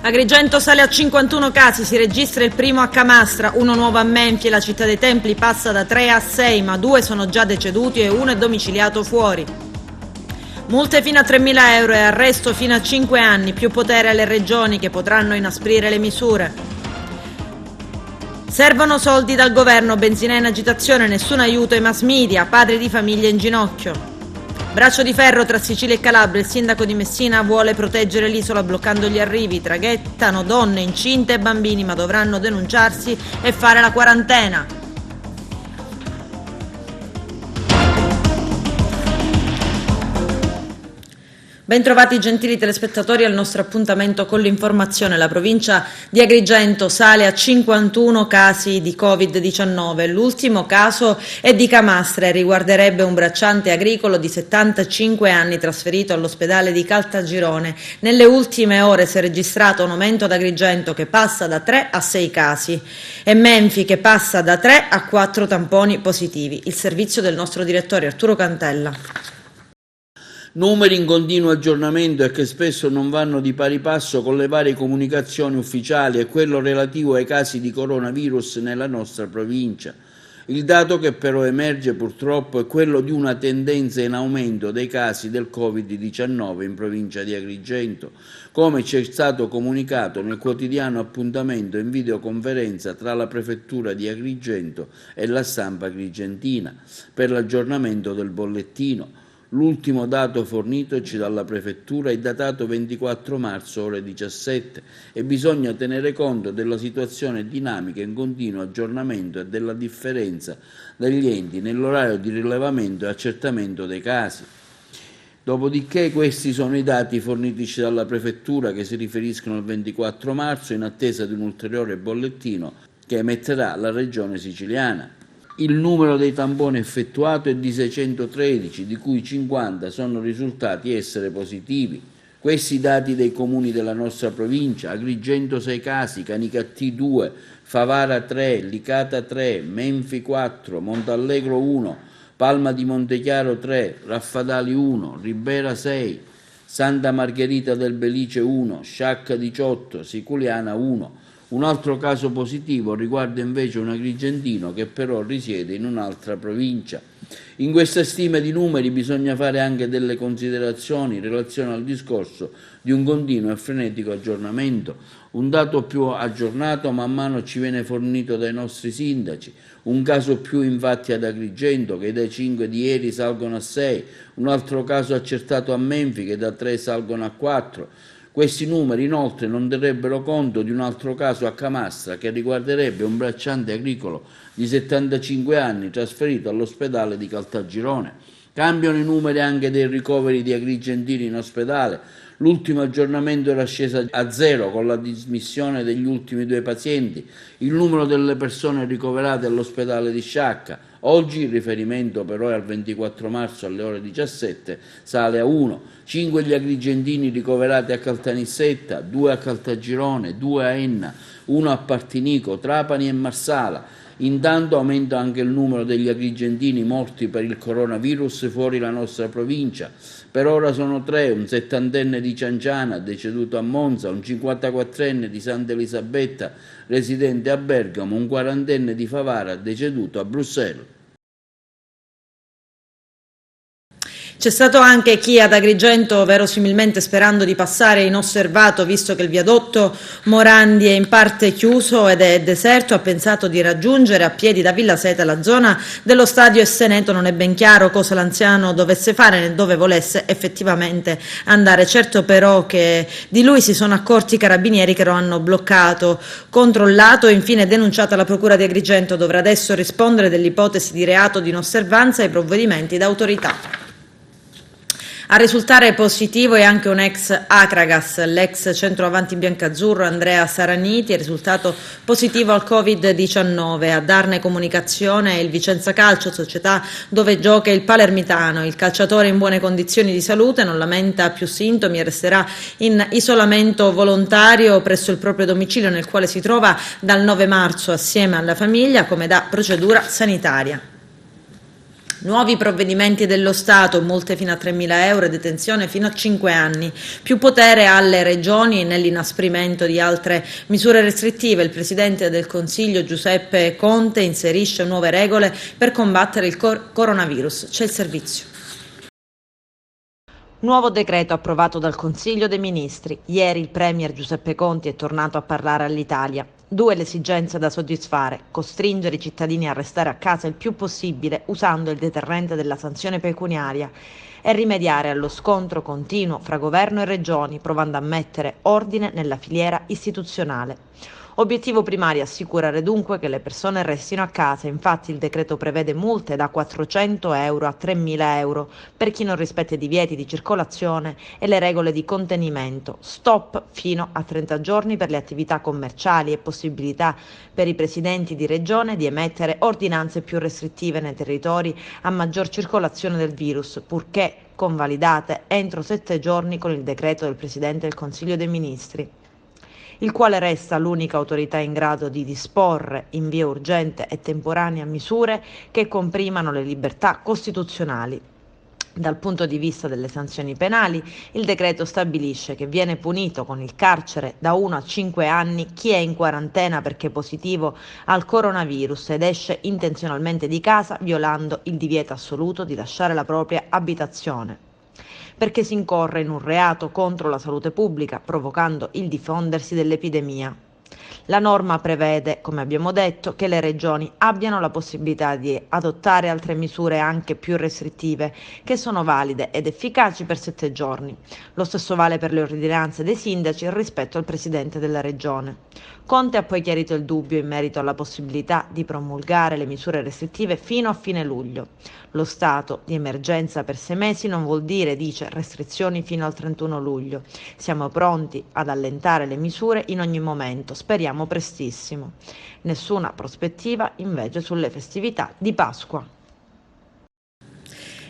Agrigento sale a 51 casi, si registra il primo a Camastra, uno nuovo a Menfi e la città dei Templi passa da 3 a 6, ma 2 sono già deceduti e uno è domiciliato fuori. Multe fino a 3.000 euro e arresto fino a 5 anni, più potere alle regioni che potranno inasprire le misure. Servono soldi dal governo, benzina in agitazione, nessun aiuto ai mass media, padri di famiglia in ginocchio. Braccio di ferro tra Sicilia e Calabria, il sindaco di Messina vuole proteggere l'isola bloccando gli arrivi, traghettano donne incinte e bambini ma dovranno denunciarsi e fare la quarantena. Bentrovati gentili telespettatori al nostro appuntamento con l'informazione. La provincia di Agrigento sale a 51 casi di Covid-19. L'ultimo caso è di Camastra e riguarderebbe un bracciante agricolo di 75 anni trasferito all'ospedale di Caltagirone. Nelle ultime ore si è registrato un aumento ad Agrigento che passa da 3 a 6 casi e Menfi che passa da 3 a 4 tamponi positivi. Il servizio del nostro direttore Arturo Cantella. Numeri in continuo aggiornamento e che spesso non vanno di pari passo con le varie comunicazioni ufficiali e quello relativo ai casi di coronavirus nella nostra provincia. Il dato che però emerge purtroppo è quello di una tendenza in aumento dei casi del Covid-19 in provincia di Agrigento, come ci è stato comunicato nel quotidiano appuntamento in videoconferenza tra la Prefettura di Agrigento e la stampa agrigentina per l'aggiornamento del bollettino. L'ultimo dato fornitoci dalla Prefettura è datato 24 marzo ore 17 e bisogna tenere conto della situazione dinamica in continuo aggiornamento e della differenza degli enti nell'orario di rilevamento e accertamento dei casi. Dopodiché questi sono i dati fornitici dalla Prefettura che si riferiscono al 24 marzo in attesa di un ulteriore bollettino che emetterà la Regione Siciliana. Il numero dei tamponi effettuato è di 613, di cui 50 sono risultati essere positivi. Questi dati dei comuni della nostra provincia: Agrigento 6 casi, Canicattì 2, Favara 3, Licata 3, Menfi 4, Montallegro 1, Palma di Montechiaro 3, Raffadali 1, Ribera 6, Santa Margherita del Belice 1, Sciacca 18, Siculiana 1. Un altro caso positivo riguarda invece un agrigentino che però risiede in un'altra provincia. In queste stime di numeri bisogna fare anche delle considerazioni in relazione al discorso di un continuo e frenetico aggiornamento. Un dato più aggiornato man mano ci viene fornito dai nostri sindaci, un caso più infatti ad Agrigento che dai 5 di ieri salgono a 6, un altro caso accertato a Menfi che da 3 salgono a 4. Questi numeri inoltre non terrebbero conto di un altro caso a Camastra che riguarderebbe un bracciante agricolo di 75 anni trasferito all'ospedale di Caltagirone. Cambiano i numeri anche dei ricoveri di agrigentini in ospedale. L'ultimo aggiornamento era sceso a 0 con la dismissione degli ultimi 2 pazienti. Il numero delle persone ricoverate all'ospedale di Sciacca. Oggi il riferimento però è al 24 marzo alle ore 17, sale a 1. 5 gli agrigentini ricoverati a Caltanissetta, 2 a Caltagirone, 2 a Enna, 1 a Partinico, Trapani e Marsala. Intanto aumenta anche il numero degli agrigentini morti per il coronavirus fuori la nostra provincia. Per ora sono 3, un 70enne di Cianciana, deceduto a Monza, un 54enne di Santa Elisabetta, residente a Bergamo, un 40enne di Favara, deceduto a Bruxelles. C'è stato anche chi ad Agrigento, verosimilmente sperando di passare inosservato, visto che il viadotto Morandi è in parte chiuso ed è deserto, ha pensato di raggiungere a piedi da Villa Seta la zona dello stadio Esseneto. Non è ben chiaro cosa l'anziano dovesse fare né dove volesse effettivamente andare. Certo però che di lui si sono accorti i carabinieri che lo hanno bloccato, controllato e infine denunciato alla Procura di Agrigento. Dovrà adesso rispondere dell'ipotesi di reato di inosservanza ai provvedimenti d'autorità. A risultare positivo è anche un ex Acragas, l'ex centroavanti biancazzurro Andrea Saraniti, è risultato positivo al Covid-19. A darne comunicazione è il Vicenza Calcio, società dove gioca il Palermitano. Il calciatore è in buone condizioni di salute, non lamenta più sintomi e resterà in isolamento volontario presso il proprio domicilio nel quale si trova dal 9 marzo assieme alla famiglia come da procedura sanitaria. Nuovi provvedimenti dello Stato, multe fino a 3.000 euro e detenzione fino a 5 anni, più potere alle regioni nell'inasprimento di altre misure restrittive. Il Presidente del Consiglio Giuseppe Conte inserisce nuove regole per combattere il coronavirus. C'è il servizio. Nuovo decreto approvato dal Consiglio dei Ministri. Ieri il Premier Giuseppe Conte è tornato a parlare all'Italia. Due le esigenze da soddisfare: costringere i cittadini a restare a casa il più possibile usando il deterrente della sanzione pecuniaria e rimediare allo scontro continuo fra governo e regioni, provando a mettere ordine nella filiera istituzionale. Obiettivo primario: assicurare dunque che le persone restino a casa. Infatti il decreto prevede multe da 400 euro a 3.000 euro per chi non rispetta i divieti di circolazione e le regole di contenimento, stop fino a 30 giorni per le attività commerciali e possibilità per i presidenti di regione di emettere ordinanze più restrittive nei territori a maggior circolazione del virus, purché convalidate entro 7 giorni con il decreto del Presidente del Consiglio dei Ministri, il quale resta l'unica autorità in grado di disporre in via urgente e temporanea misure che comprimano le libertà costituzionali. Dal punto di vista delle sanzioni penali, il decreto stabilisce che viene punito con il carcere da 1 a 5 anni chi è in quarantena perché positivo al coronavirus ed esce intenzionalmente di casa violando il divieto assoluto di lasciare la propria abitazione, perché si incorre in un reato contro la salute pubblica, provocando il diffondersi dell'epidemia. La norma prevede, come abbiamo detto, che le regioni abbiano la possibilità di adottare altre misure anche più restrittive, che sono valide ed efficaci per 7 giorni. Lo stesso vale per le ordinanze dei sindaci rispetto al Presidente della Regione. Conte ha poi chiarito il dubbio in merito alla possibilità di promulgare le misure restrittive fino a fine luglio. Lo stato di emergenza per 6 mesi non vuol dire, dice, restrizioni fino al 31 luglio. Siamo pronti ad allentare le misure in ogni momento, speriamo prestissimo. Nessuna prospettiva invece sulle festività di Pasqua.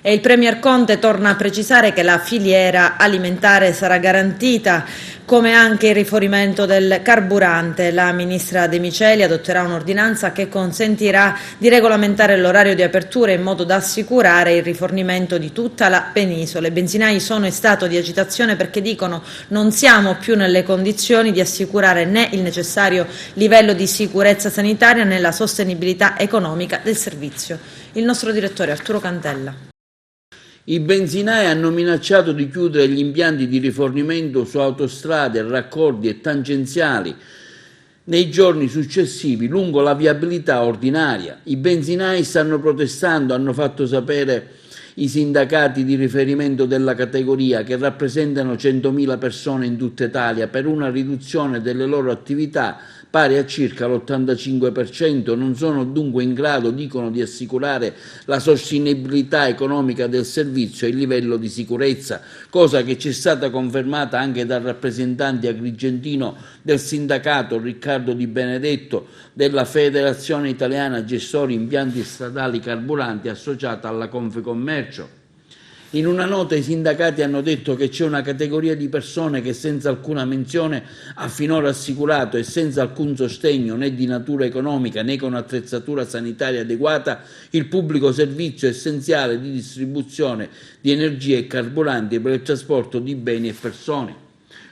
E il Premier Conte torna a precisare che la filiera alimentare sarà garantita, come anche il rifornimento del carburante. La ministra De Miceli adotterà un'ordinanza che consentirà di regolamentare l'orario di apertura in modo da assicurare il rifornimento di tutta la penisola. I benzinai sono in stato di agitazione perché dicono: non siamo più nelle condizioni di assicurare né il necessario livello di sicurezza sanitaria né la sostenibilità economica del servizio. Il nostro direttore Arturo Cantella. I benzinai hanno minacciato di chiudere gli impianti di rifornimento su autostrade, raccordi e tangenziali nei giorni successivi lungo la viabilità ordinaria. I benzinai stanno protestando, hanno fatto sapere i sindacati di riferimento della categoria, che rappresentano 100.000 persone in tutta Italia, per una riduzione delle loro attività pari a circa l'85%, non sono dunque in grado, dicono, di assicurare la sostenibilità economica del servizio e il livello di sicurezza, cosa che ci è stata confermata anche dal rappresentante agrigentino del sindacato Riccardo Di Benedetto della Federazione Italiana Gestori Impianti Stradali Carburanti, associata alla Confcommercio. In una nota i sindacati hanno detto che c'è una categoria di persone che senza alcuna menzione ha finora assicurato e senza alcun sostegno né di natura economica né con attrezzatura sanitaria adeguata il pubblico servizio essenziale di distribuzione di energia e carburanti per il trasporto di beni e persone.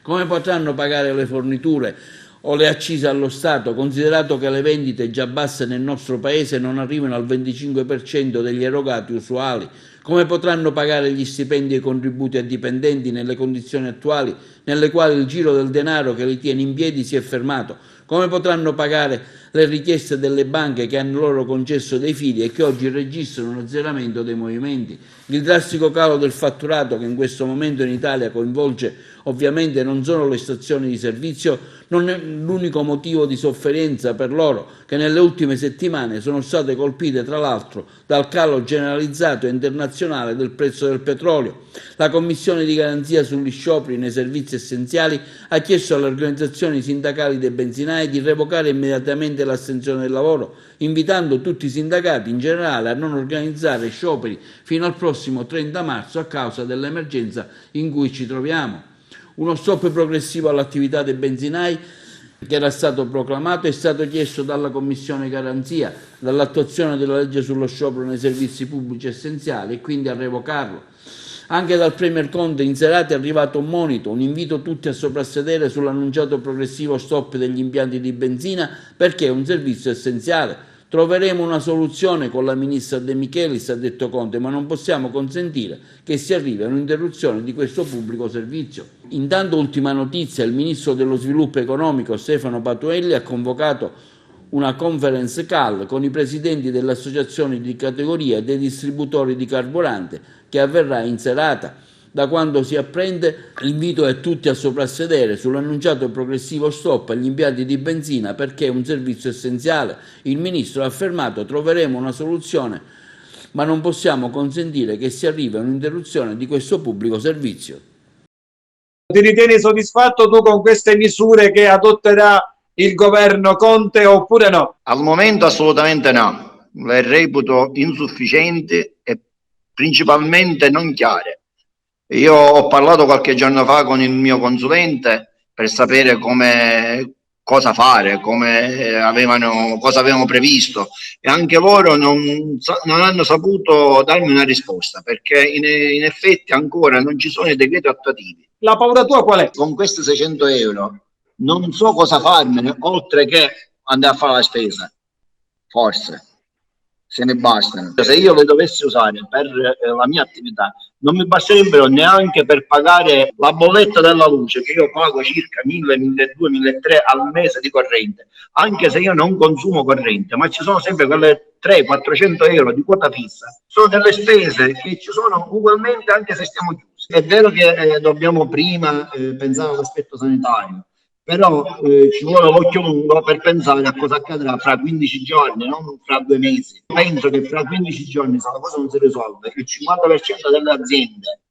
Come potranno pagare le forniture o le accise allo Stato, considerato che le vendite già basse nel nostro Paese non arrivano al 25% degli erogati usuali? Come potranno pagare gli stipendi e i contributi ai dipendenti nelle condizioni attuali nelle quali il giro del denaro che li tiene in piedi si è fermato? Come potranno pagare le richieste delle banche che hanno loro concesso dei fidi e che oggi registrano un azzeramento dei movimenti? Il drastico calo del fatturato che in questo momento in Italia coinvolge ovviamente non solo le stazioni di servizio, non è l'unico motivo di sofferenza per loro, che nelle ultime settimane sono state colpite tra l'altro dal calo generalizzato e internazionale del prezzo del petrolio. La Commissione di garanzia sugli scioperi nei servizi essenziali ha chiesto alle organizzazioni sindacali dei benzinai di revocare immediatamente l'astensione dal lavoro, invitando tutti i sindacati in generale a non organizzare scioperi fino al prossimo 30 marzo a causa dell'emergenza in cui ci troviamo. Uno stop progressivo all'attività dei benzinai che era stato proclamato è stato chiesto dalla Commissione Garanzia, dall'attuazione della legge sullo sciopero nei servizi pubblici essenziali e quindi a revocarlo. Anche dal Premier Conte in serata è arrivato un monito, un invito tutti a soprassedere sull'annunciato progressivo stop degli impianti di benzina perché è un servizio essenziale. Troveremo una soluzione con la ministra De Michelis, ha detto Conte, ma non possiamo consentire che si arrivi a un'interruzione di questo pubblico servizio. Intanto, ultima notizia, il ministro dello sviluppo economico Stefano Patuelli ha convocato una conference call con i presidenti delle associazioni di categoria e dei distributori di carburante che avverrà in serata. Da quanto si apprende, l'invito è tutti a soprassedere sull'annunciato progressivo stop agli impianti di benzina perché è un servizio essenziale. Il ministro ha affermato: troveremo una soluzione, ma non possiamo consentire che si arrivi a un'interruzione di questo pubblico servizio. Ti ritieni soddisfatto tu con queste misure che adotterà il governo Conte oppure no? Al momento assolutamente no, le reputo insufficienti e principalmente non chiare. Io ho parlato qualche giorno fa con il mio consulente per sapere cosa fare, cosa avevano previsto, e anche loro non hanno saputo darmi una risposta perché in effetti ancora non ci sono i decreti attuativi. La paura tua qual è? Con questi 600 euro non so cosa farmene oltre che andare a fare la spesa, forse se ne bastano. Se io le dovessi usare per la mia attività non mi basterebbero neanche per pagare la bolletta della luce, che io pago circa 1.000, 1.200, 1.300 al mese di corrente, anche se io non consumo corrente, ma ci sono sempre quelle 300-400 euro di quota fissa. Sono delle spese che ci sono ugualmente anche se stiamo chiusi. È vero che dobbiamo prima pensare all'aspetto sanitario, però ci vuole l'occhio lungo per pensare a cosa accadrà fra 15 giorni, non fra 2 mesi. Penso che fra 15 giorni, se la cosa non si risolve, il 50% delle aziende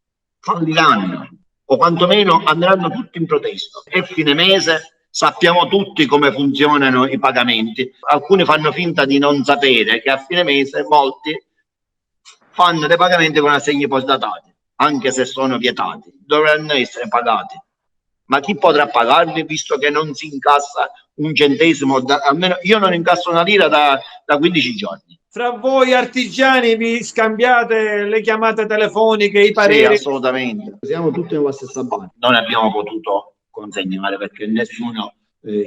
falliranno o quantomeno andranno tutti in protesta. È fine mese, sappiamo tutti come funzionano i pagamenti. Alcuni fanno finta di non sapere che a fine mese molti fanno dei pagamenti con assegni postdatati, anche se sono vietati, dovranno essere pagati. Ma chi potrà pagarli visto che non si incassa un centesimo? Almeno io non incasso una lira da 15 giorni. Fra voi artigiani vi scambiate le chiamate telefoniche, i pareri? Sì, assolutamente. Siamo tutti nella stessa barca. Non abbiamo potuto consegnare perché nessuno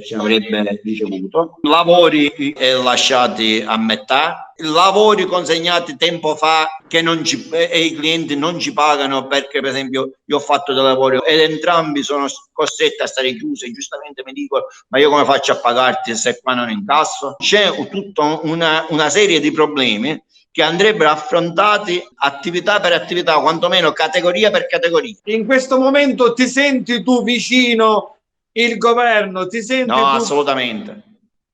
ci avrebbe ricevuto. Lavori lasciati a metà, lavori consegnati tempo fa che i clienti non ci pagano perché per esempio io ho fatto dei lavori ed entrambi sono costretti a stare chiusi. Giustamente mi dicono: ma io come faccio a pagarti se qua non incasso? C'è tutta una serie di problemi che andrebbero affrontati attività per attività, quantomeno categoria per categoria. In questo momento ti senti tu vicino il governo? Ti senti no, tu...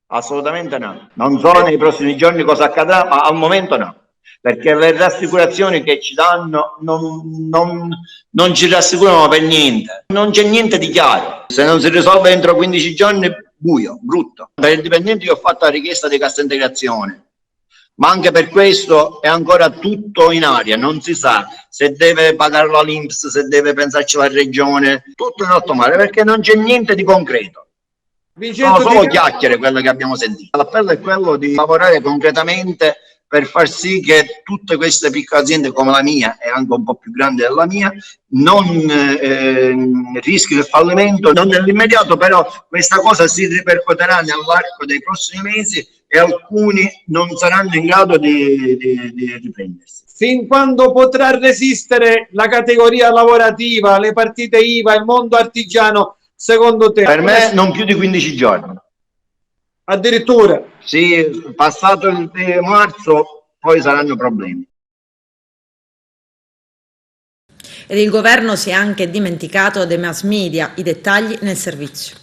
assolutamente no. Non so nei prossimi giorni cosa accadrà, ma al momento no, perché le rassicurazioni che ci danno non ci rassicurano per niente. Non c'è niente di chiaro. Se non si risolve entro 15 giorni, buio, brutto. Per i dipendenti io ho fatto la richiesta di cassa integrazione, ma anche per questo è ancora tutto in aria, non si sa se deve pagarlo all'INPS, se deve pensarci la regione, tutto in alto mare perché non c'è niente di concreto. Sono solo chiacchiere quelle che abbiamo sentito. L'appello è quello di lavorare concretamente per far sì che tutte queste piccole aziende come la mia e anche un po' più grande della mia non rischino il fallimento, non nell'immediato, però questa cosa si ripercuoterà nell'arco dei prossimi mesi e alcuni non saranno in grado di riprendersi. Fin quando potrà resistere la categoria lavorativa, le partite IVA, il mondo artigiano, secondo te? Per me non più di 15 giorni. Addirittura? Sì, passato il marzo poi saranno problemi. Ed il governo si è anche dimenticato dei mass media, i dettagli nel servizio.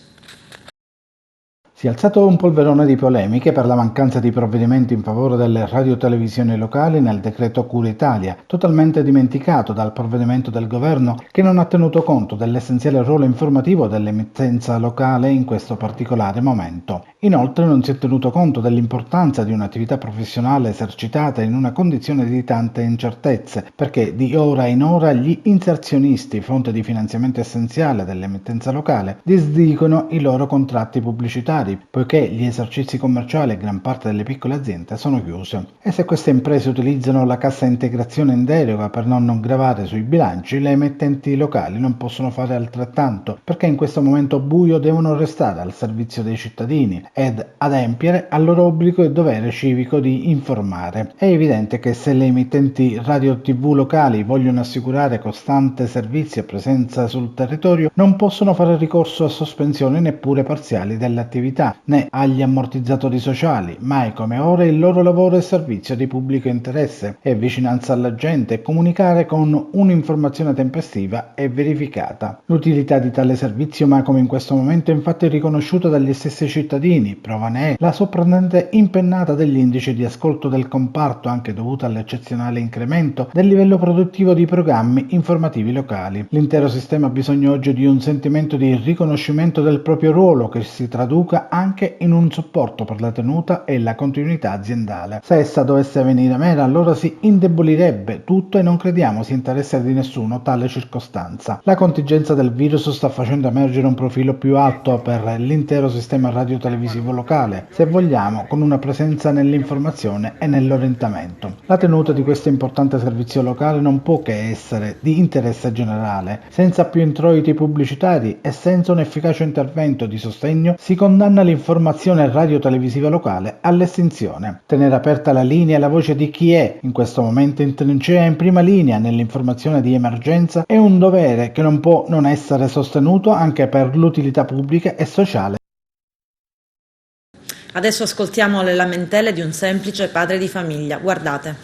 Si è alzato un polverone di polemiche per la mancanza di provvedimenti in favore delle radiotelevisioni locali nel decreto Cura Italia, totalmente dimenticato dal provvedimento del governo che non ha tenuto conto dell'essenziale ruolo informativo dell'emittenza locale in questo particolare momento. Inoltre non si è tenuto conto dell'importanza di un'attività professionale esercitata in una condizione di tante incertezze, perché di ora in ora gli inserzionisti, fonte di finanziamento essenziale dell'emittenza locale, disdicono i loro contratti pubblicitari, poiché gli esercizi commerciali e gran parte delle piccole aziende sono chiuse. E se queste imprese utilizzano la cassa integrazione in deroga per non gravare sui bilanci, le emittenti locali non possono fare altrettanto, perché in questo momento buio devono restare al servizio dei cittadini ed adempiere al loro obbligo e dovere civico di informare. È evidente che se le emittenti radio TV locali vogliono assicurare costante servizio e presenza sul territorio, non possono fare ricorso a sospensioni neppure parziali delle attività né agli ammortizzatori sociali. Mai come ora il loro lavoro è servizio di pubblico interesse, è vicinanza alla gente e comunicare con un'informazione tempestiva e verificata. L'utilità di tale servizio mai come in questo momento è infatti riconosciuta dagli stessi cittadini. Prova ne è la sorprendente impennata degli indici di ascolto del comparto, anche dovuta all'eccezionale incremento del livello produttivo di programmi informativi locali. L'intero sistema ha bisogno oggi di un sentimento di riconoscimento del proprio ruolo che si traduca anche in un supporto per la tenuta e la continuità aziendale. Se essa dovesse venire meno, allora si indebolirebbe tutto e non crediamo sia interesse di nessuno tale circostanza. La contingenza del virus sta facendo emergere un profilo più alto per l'intero sistema radiotelevisivo locale, se vogliamo, con una presenza nell'informazione e nell'orientamento. La tenuta di questo importante servizio locale non può che essere di interesse generale. Senza più introiti pubblicitari e senza un efficace intervento di sostegno si condanna l'informazione radiotelevisiva locale all'estinzione. Tenere aperta la linea e la voce di chi è in questo momento in trincea in prima linea nell'informazione di emergenza è un dovere che non può non essere sostenuto anche per l'utilità pubblica e sociale. Adesso ascoltiamo le lamentele di un semplice padre di famiglia. Guardate.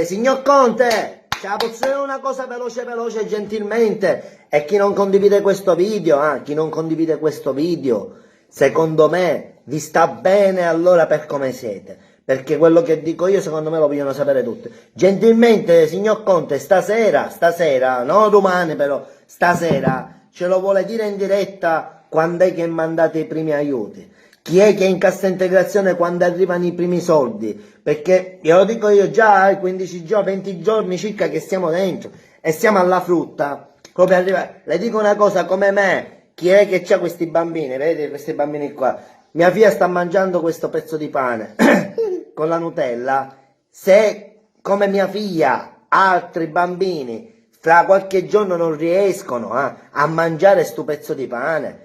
Signor Conte, posso dire una cosa veloce gentilmente, e chi non condivide questo video, secondo me vi sta bene allora per come siete, perché quello che dico io secondo me lo vogliono sapere tutti. Gentilmente, signor Conte, stasera, no domani però, stasera ce lo vuole dire in diretta quando è che mandate i primi aiuti. Chi è che è in cassa integrazione quando arrivano i primi soldi? Perché io lo dico io già 15 giorni, 20 giorni circa che stiamo dentro e siamo alla frutta. Proprio arriva. Le dico una cosa, come me, chi è che c'ha questi bambini? Vedete questi bambini qua? Mia figlia sta mangiando questo pezzo di pane con la Nutella. Se come mia figlia altri bambini fra qualche giorno non riescono a mangiare sto pezzo di pane,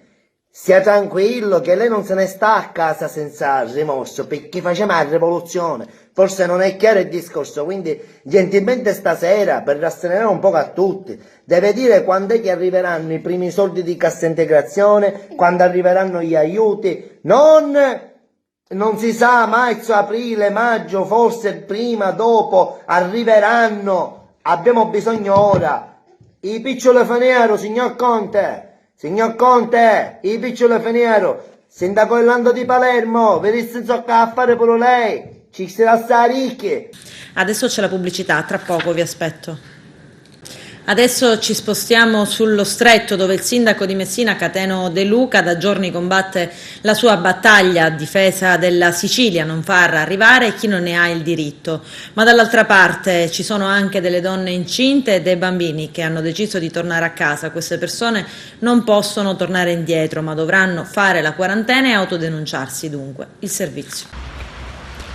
sia tranquillo che lei non se ne sta a casa senza rimorso, perché faceva la rivoluzione. Forse non è chiaro il discorso, quindi gentilmente stasera, per rasserenare un po' a tutti, deve dire quando è che arriveranno i primi soldi di cassa integrazione, quando arriveranno gli aiuti, non si sa, marzo, aprile, maggio, forse prima, dopo, arriveranno, abbiamo bisogno ora. I piccoli faniero, signor Conte, i piccoli faniero, sindaco Orlando di Palermo, venisse a fare pure lei. Ci sarà sta ricchi. Adesso c'è la pubblicità, tra poco vi aspetto. Adesso ci spostiamo sullo Stretto, dove il sindaco di Messina, Cateno De Luca, da giorni combatte la sua battaglia a difesa della Sicilia, non far arrivare chi non ne ha il diritto. Ma dall'altra parte ci sono anche delle donne incinte e dei bambini che hanno deciso di tornare a casa. Queste persone non possono tornare indietro, ma dovranno fare la quarantena e autodenunciarsi dunque il servizio.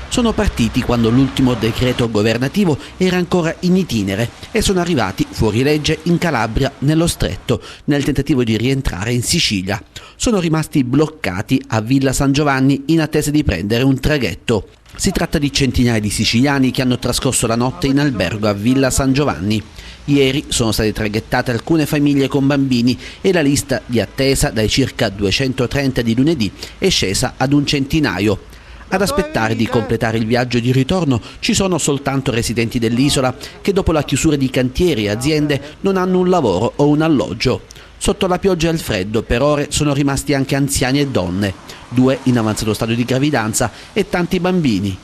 Sono partiti quando l'ultimo decreto governativo era ancora in itinere e sono arrivati fuori legge in Calabria, nello Stretto, nel tentativo di rientrare in Sicilia. Sono rimasti bloccati a Villa San Giovanni in attesa di prendere un traghetto. Si tratta di centinaia di siciliani che hanno trascorso la notte in albergo a Villa San Giovanni. Ieri sono state traghettate alcune famiglie con bambini e la lista di attesa dai circa 230 di lunedì è scesa ad un centinaio. Ad aspettare di completare il viaggio di ritorno ci sono soltanto residenti dell'isola che dopo la chiusura di cantieri e aziende non hanno un lavoro o un alloggio. Sotto la pioggia e il freddo per ore sono rimasti anche anziani e donne, 2 in avanzato stadio di gravidanza e tanti bambini.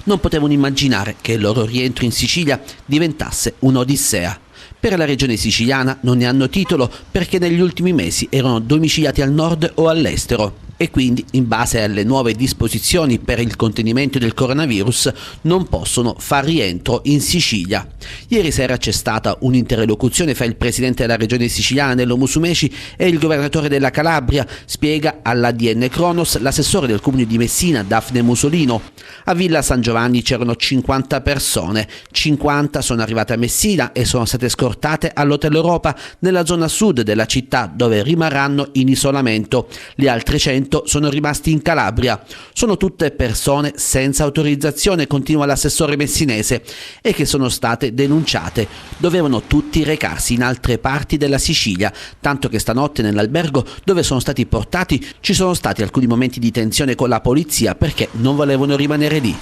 Non potevano immaginare che il loro rientro in Sicilia diventasse un'odissea. Per la regione siciliana non ne hanno titolo perché negli ultimi mesi erano domiciliati al nord o all'estero e quindi, in base alle nuove disposizioni per il contenimento del coronavirus, non possono far rientro in Sicilia. Ieri sera c'è stata un'interlocuzione fra il presidente della regione siciliana Nello Musumeci e il governatore della Calabria, spiega all'ADN Cronos l'assessore del comune di Messina Daphne Musolino. A Villa San Giovanni c'erano 50 persone, 50 sono arrivate a Messina e sono state scortate all'Hotel Europa nella zona sud della città dove rimarranno in isolamento. Le altre 100 sono rimasti in Calabria. Sono tutte persone senza autorizzazione, continua l'assessore messinese, e che sono state denunciate. Dovevano tutti recarsi in altre parti della Sicilia, tanto che stanotte nell'albergo dove sono stati portati ci sono stati alcuni momenti di tensione con la polizia perché non volevano rimanere lì.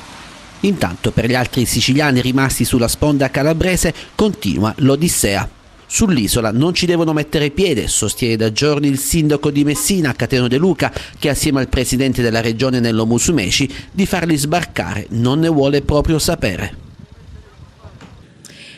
Intanto per gli altri siciliani rimasti sulla sponda calabrese continua l'odissea. Sull'isola non ci devono mettere piede, sostiene da giorni il sindaco di Messina, Cateno De Luca, che assieme al presidente della regione Nello Musumeci di farli sbarcare non ne vuole proprio sapere.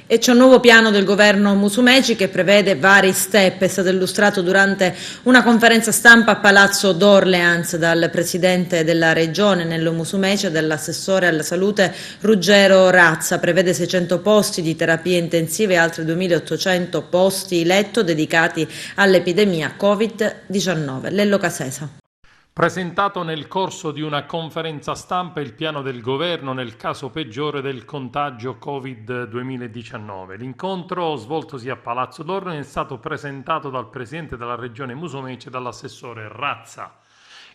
E c'è un nuovo piano del governo Musumeci che prevede vari step. È stato illustrato durante una conferenza stampa a Palazzo d'Orleans dal presidente della regione Nello Musumeci e dall'assessore alla salute Ruggero Razza. Prevede 600 posti di terapie intensive e altri 2.800 posti letto dedicati all'epidemia Covid-19. Lello Casesa. Presentato nel corso di una conferenza stampa il piano del governo nel caso peggiore del contagio Covid-2019. L'incontro, svoltosi a Palazzo d'Orleans, è stato presentato dal presidente della regione Musumeci e dall'assessore Razza.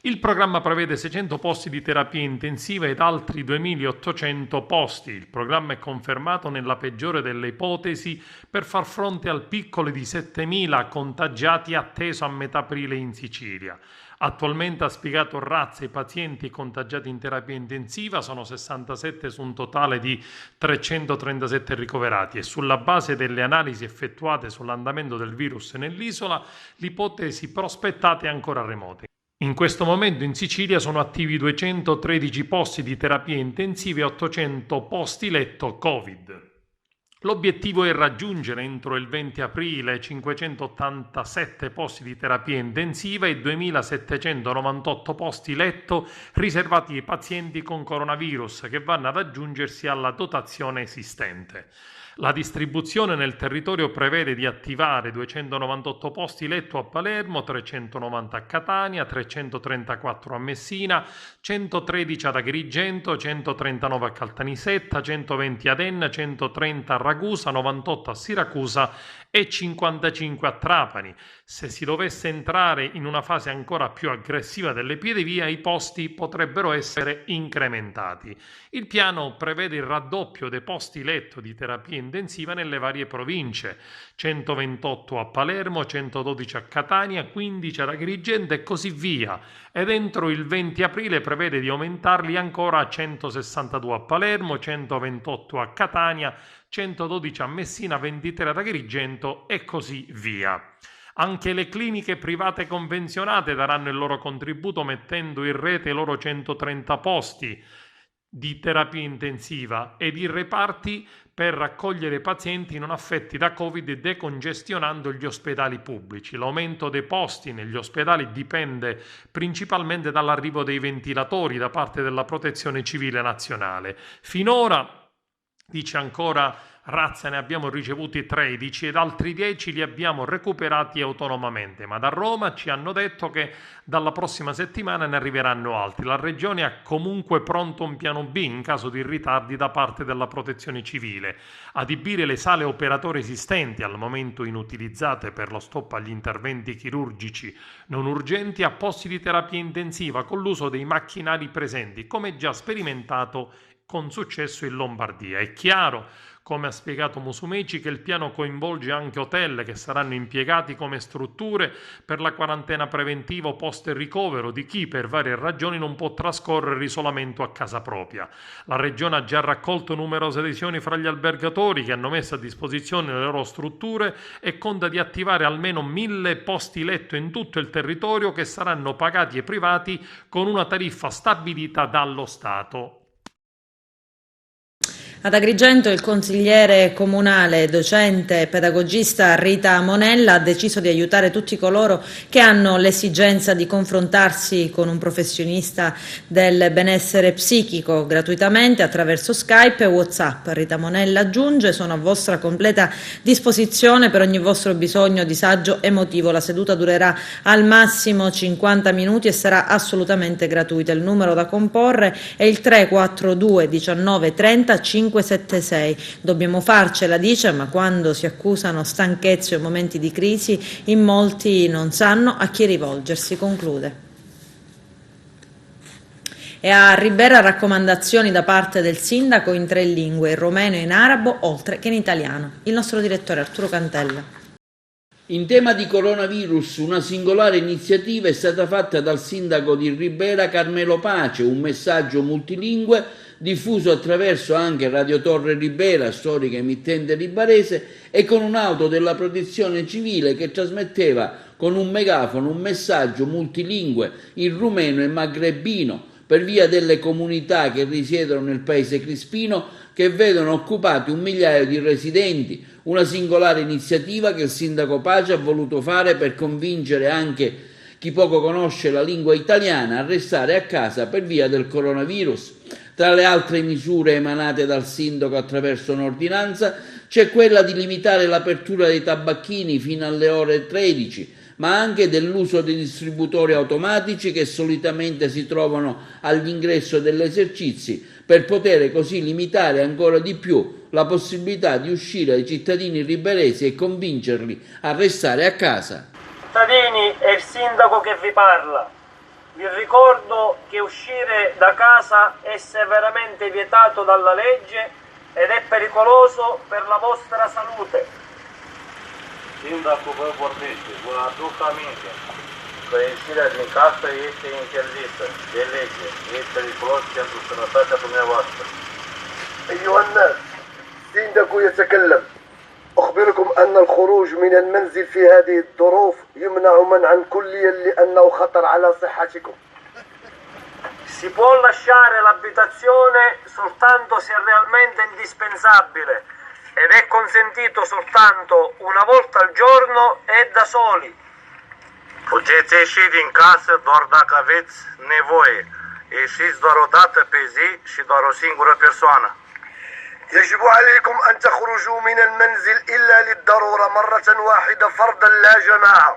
Il programma prevede 600 posti di terapia intensiva ed altri 2.800 posti. Il programma è confermato nella peggiore delle ipotesi per far fronte al piccolo di 7.000 contagiati atteso a metà aprile in Sicilia. Attualmente, ha spiegato Razza, i pazienti contagiati in terapia intensiva sono 67 su un totale di 337 ricoverati e sulla base delle analisi effettuate sull'andamento del virus nell'isola, l'ipotesi prospettate è ancora remota. In questo momento in Sicilia sono attivi 213 posti di terapia intensiva e 800 posti letto Covid. L'obiettivo è raggiungere entro il 20 aprile 587 posti di terapia intensiva e 2.798 posti letto riservati ai pazienti con coronavirus che vanno ad aggiungersi alla dotazione esistente. La distribuzione nel territorio prevede di attivare 298 posti letto a Palermo, 390 a Catania, 334 a Messina, 113 ad Agrigento, 139 a Caltanissetta, 120 ad Enna, 130 a Ragusa, 98 a Siracusa e 55 a Trapani. Se si dovesse entrare in una fase ancora più aggressiva dell'epidemia, i posti potrebbero essere incrementati. Il piano prevede il raddoppio dei posti letto di terapia intensiva nelle varie province, 128 a Palermo, 112 a Catania, 15 ad Agrigento e così via, ed entro il 20 aprile prevede di aumentarli ancora a 162 a Palermo, 128 a Catania, 112 a Messina, 23 ad Agrigento e così via. Anche le cliniche private convenzionate daranno il loro contributo mettendo in rete i loro 130 posti di terapia intensiva ed i reparti per raccogliere pazienti non affetti da Covid e decongestionando gli ospedali pubblici. L'aumento dei posti negli ospedali dipende principalmente dall'arrivo dei ventilatori da parte della Protezione Civile Nazionale. Finora, dice ancora Razza, ne abbiamo ricevuti 13 ed altri 10 li abbiamo recuperati autonomamente, ma da Roma ci hanno detto che dalla prossima settimana ne arriveranno altri. La Regione ha comunque pronto un piano B in caso di ritardi da parte della Protezione Civile. Adibire le sale operatorie esistenti, al momento inutilizzate per lo stop agli interventi chirurgici non urgenti, a posti di terapia intensiva con l'uso dei macchinari presenti, come già sperimentato con successo in Lombardia. È chiaro, Come ha spiegato Musumeci, che il piano coinvolge anche hotel che saranno impiegati come strutture per la quarantena preventiva o post ricovero di chi per varie ragioni non può trascorrere l'isolamento a casa propria. La Regione ha già raccolto numerose adesioni fra gli albergatori che hanno messo a disposizione le loro strutture e conta di attivare almeno 1000 posti letto in tutto il territorio che saranno pagati ai privati con una tariffa stabilita dallo Stato. Ad Agrigento il consigliere comunale, docente e pedagogista Rita Monella ha deciso di aiutare tutti coloro che hanno l'esigenza di confrontarsi con un professionista del benessere psichico gratuitamente attraverso Skype e WhatsApp. Rita Monella aggiunge: sono a vostra completa disposizione per ogni vostro bisogno o disagio emotivo. La seduta durerà al massimo 50 minuti e sarà assolutamente gratuita. Il numero da comporre è il 342 19 30 576. Dobbiamo farcela, dice, ma quando si accusano stanchezze o momenti di crisi, in molti non sanno a chi rivolgersi, conclude. E a Ribera raccomandazioni da parte del sindaco in 3 lingue, in romeno e in arabo, oltre che in italiano. Il nostro direttore Arturo Cantella. In tema di coronavirus, una singolare iniziativa è stata fatta dal sindaco di Ribera Carmelo Pace, un messaggio multilingue diffuso attraverso anche Radio Torre Ribera, storica emittente ribarese, e con un'auto della protezione civile che trasmetteva con un megafono un messaggio multilingue in rumeno e magrebino per via delle comunità che risiedono nel paese crispino, che vedono occupati 1 migliaio di residenti. Una singolare iniziativa che il sindaco Pace ha voluto fare per convincere anche chi poco conosce la lingua italiana a restare a casa per via del coronavirus. Tra le altre misure emanate dal sindaco attraverso un'ordinanza c'è quella di limitare l'apertura dei tabacchini fino alle ore 13, ma anche dell'uso dei distributori automatici che solitamente si trovano all'ingresso degli esercizi, per poter così limitare ancora di più la possibilità di uscire ai cittadini riberesi e convincerli a restare a casa. Cittadini, è il sindaco che vi parla. Vi ricordo che uscire da casa è severamente vietato dalla legge ed è pericoloso per la vostra salute. Sindacul vă vorbește, vă aduc aminte că ieșirea din casă este interzisă de lege, e periculos pentru sănătatea dumneavoastră. أيها الناس، سيندك يتكلم. أخبركم أن الخروج من المنزل في هذه الظروف يمنع منعا كليا لأنه خطر على صحتكم. Si può lasciare l'abitazione soltanto se è realmente indispensabile ed è consentito soltanto una volta al giorno e da soli. Puteți ieși din casă doar dacă aveți nevoie. Ieșiți doar o dată pe zi și doar o singură persoană. يجب عليكم أن تخرجوا من المنزل إلا للضرورة مرة واحدة فردا لا جماعة.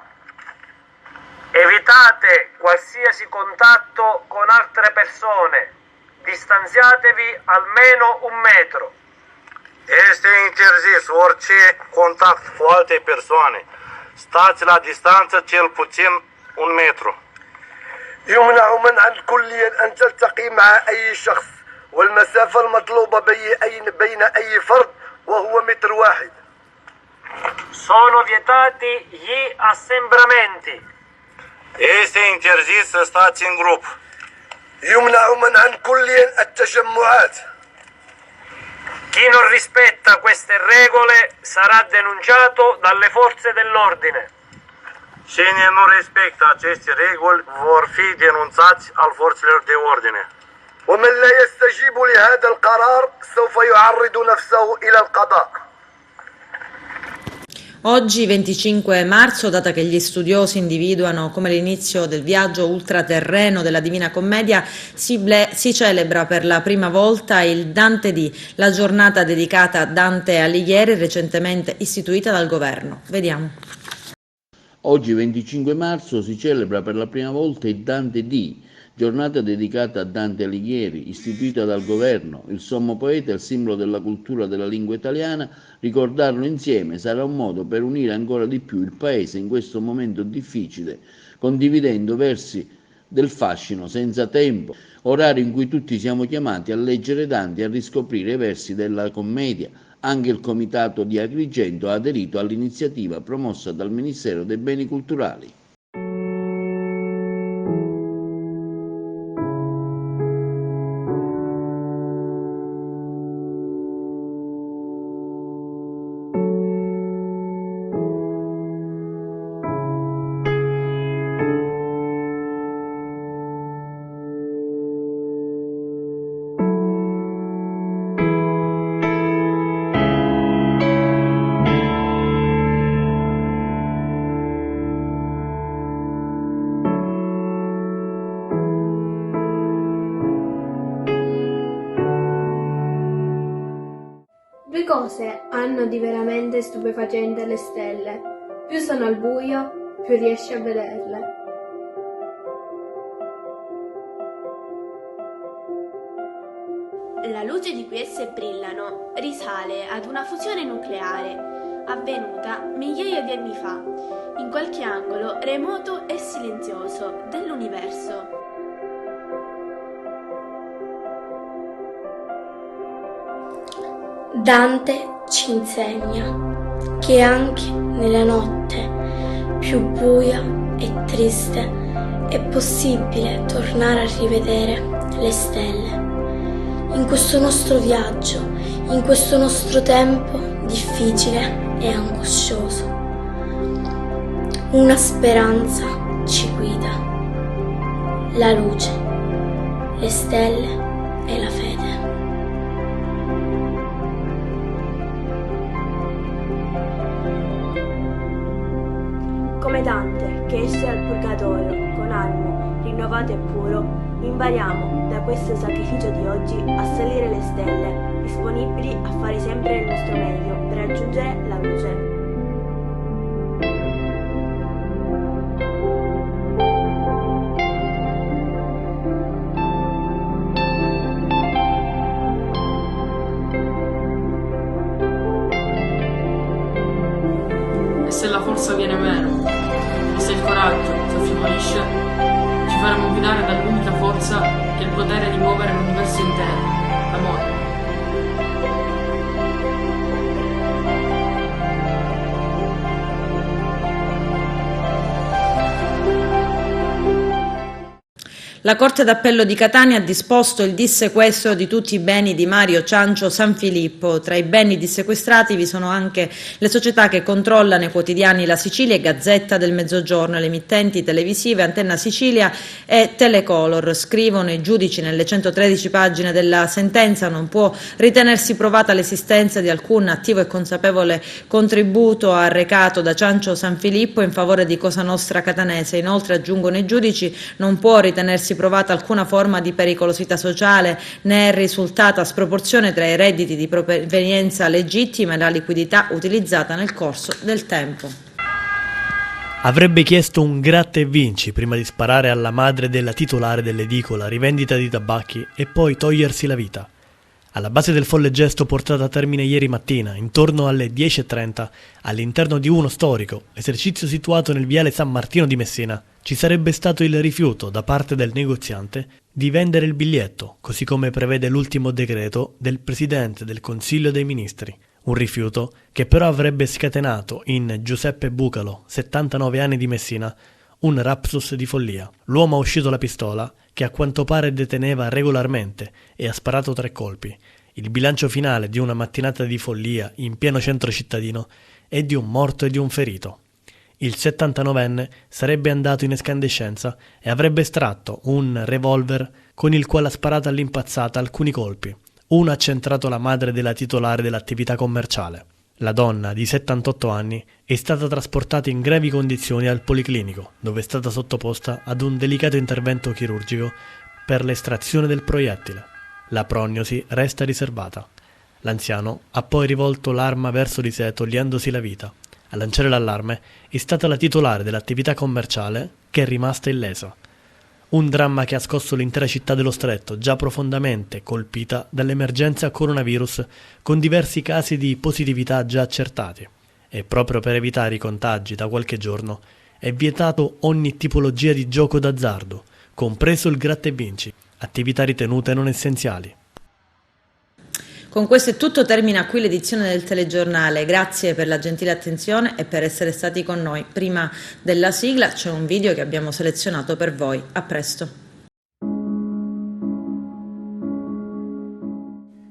Evitate qualsiasi contatto con altre persone. Distanziatevi almeno 1 metro. Este interzis orice contact cu alte persoane. Stați la distanță cel puțin 1 metru. يمنع منعا كليا أن تلتقي مع أي شخص والمسافة المطلوبة بين أي فرد وهو 1 متر. Sono vietati gli assembramenti. Este interzis să stați în grup. يمنع منعا كليا التجمعات. Chi non rispetta queste regole sarà denunciato dalle forze dell'ordine. Cine nu respectă aceste reguli vor fi denunțați al forțelor de ordine. ومن لا يستجيب لهذا القرار سوف يعرض نفسه إلى القضاء. Oggi 25 marzo, data che gli studiosi individuano come l'inizio del viaggio ultraterreno della Divina Commedia, si celebra per la prima volta il Dante Dì, la giornata dedicata a Dante Alighieri, recentemente istituita dal governo. Vediamo. Oggi 25 marzo si celebra per la prima volta il Dante Dì, giornata dedicata a Dante Alighieri, istituita dal governo, il sommo poeta e il simbolo della cultura della lingua italiana. Ricordarlo insieme sarà un modo per unire ancora di più il Paese in questo momento difficile, condividendo versi del fascino senza tempo, orario in cui tutti siamo chiamati a leggere Dante e a riscoprire i versi della commedia, Anche il Comitato di Agrigento ha aderito all'iniziativa promossa dal Ministero dei Beni Culturali. Due cose hanno di veramente stupefacente le stelle. Più sono al buio, più riesci a vederle. La luce di cui esse brillano risale ad una fusione nucleare avvenuta migliaia di anni fa, in qualche angolo remoto e silenzioso dell'universo. Dante ci insegna che anche nella notte più buia e triste è possibile tornare a rivedere le stelle. In questo nostro viaggio, in questo nostro tempo difficile e angoscioso, una speranza ci guida, la luce, le stelle e la fede. Come Dante che esce dal purgatorio con animo rinnovato e puro, impariamo da questo sacrificio di oggi a salire le stelle, disponibili a fare sempre il nostro meglio per raggiungere la luce. E se la forza viene meno, o se il coraggio si affievolisce, ci faremo guidare dall'unica forza che ha il potere di muovere l'universo intero, l'amore. La Corte d'Appello di Catania ha disposto il dissequestro di tutti i beni di Mario Ciancio Sanfilippo. Tra i beni dissequestrati vi sono anche le società che controllano i quotidiani La Sicilia e Gazzetta del Mezzogiorno, le emittenti televisive Antenna Sicilia e Telecolor. Scrivono i giudici nelle 113 pagine della sentenza: non può ritenersi provata l'esistenza di alcun attivo e consapevole contributo arrecato da Ciancio Sanfilippo in favore di Cosa Nostra Catanese. Inoltre, aggiungono i giudici, non può ritenersi provata alcuna forma di pericolosità sociale, né è risultata sproporzione tra i redditi di provenienza legittima e la liquidità utilizzata nel corso del tempo. Avrebbe chiesto un gratta e vinci prima di sparare alla madre della titolare dell'edicola rivendita di tabacchi e poi togliersi la vita. Alla base del folle gesto portato a termine ieri mattina, intorno alle 10:30, all'interno di uno storico esercizio situato nel viale San Martino di Messina, ci sarebbe stato il rifiuto da parte del negoziante di vendere il biglietto, così come prevede l'ultimo decreto del Presidente del Consiglio dei Ministri. Un rifiuto che però avrebbe scatenato in Giuseppe Bucalo, 79 anni di Messina, un rapsus di follia. L'uomo ha uscito la pistola, che a quanto pare deteneva regolarmente, e ha sparato 3 colpi. Il bilancio finale di una mattinata di follia in pieno centro cittadino è di un morto e di un ferito. Il 79enne sarebbe andato in escandescenza e avrebbe estratto un revolver con il quale ha sparato all'impazzata alcuni colpi. Uno ha centrato la madre della titolare dell'attività commerciale. La donna, di 78 anni, è stata trasportata in gravi condizioni al policlinico, dove è stata sottoposta ad un delicato intervento chirurgico per l'estrazione del proiettile. La prognosi resta riservata. L'anziano ha poi rivolto l'arma verso di sé togliendosi la vita. A lanciare l'allarme è stata la titolare dell'attività commerciale, che è rimasta illesa. Un dramma che ha scosso l'intera città dello Stretto, già profondamente colpita dall'emergenza coronavirus, con diversi casi di positività già accertati. E proprio per evitare i contagi da qualche giorno è vietato ogni tipologia di gioco d'azzardo, compreso il gratta e vinci, attività ritenute non essenziali. Con questo è tutto, termina qui l'edizione del telegiornale. Grazie per la gentile attenzione e per essere stati con noi. Prima della sigla c'è un video che abbiamo selezionato per voi. A presto.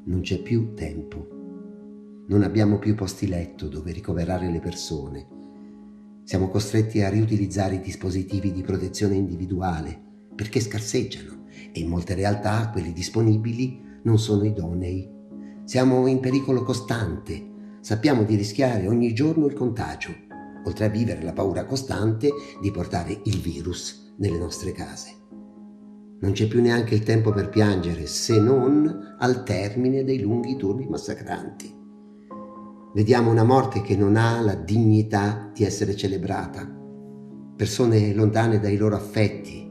Non c'è più tempo. Non abbiamo più posti letto dove ricoverare le persone. Siamo costretti a riutilizzare i dispositivi di protezione individuale perché scarseggiano e in molte realtà quelli disponibili non sono idonei. Siamo in pericolo costante. Sappiamo di rischiare ogni giorno il contagio, oltre a vivere la paura costante di portare il virus nelle nostre case. Non c'è più neanche il tempo per piangere, se non al termine dei lunghi turni massacranti. Vediamo una morte che non ha la dignità di essere celebrata. Persone lontane dai loro affetti.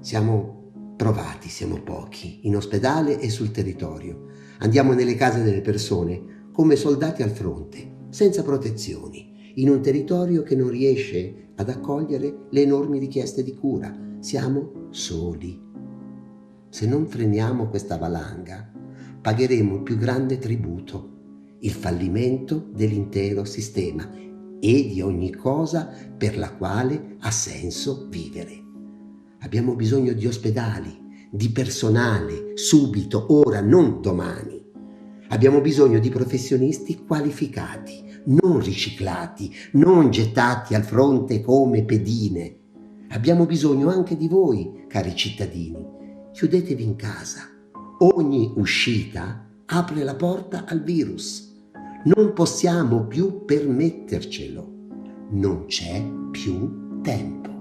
Siamo provati, siamo pochi, in ospedale e sul territorio. Andiamo nelle case delle persone come soldati al fronte, senza protezioni, in un territorio che non riesce ad accogliere le enormi richieste di cura. Siamo soli. Se non freniamo questa valanga, pagheremo il più grande tributo, il fallimento dell'intero sistema e di ogni cosa per la quale ha senso vivere. Abbiamo bisogno di ospedali, di personale, subito, ora, non domani. Abbiamo bisogno di professionisti qualificati, non riciclati, non gettati al fronte come pedine. Abbiamo bisogno anche di voi, cari cittadini. Chiudetevi in casa. Ogni uscita apre la porta al virus. Non possiamo più permettercelo. Non c'è più tempo.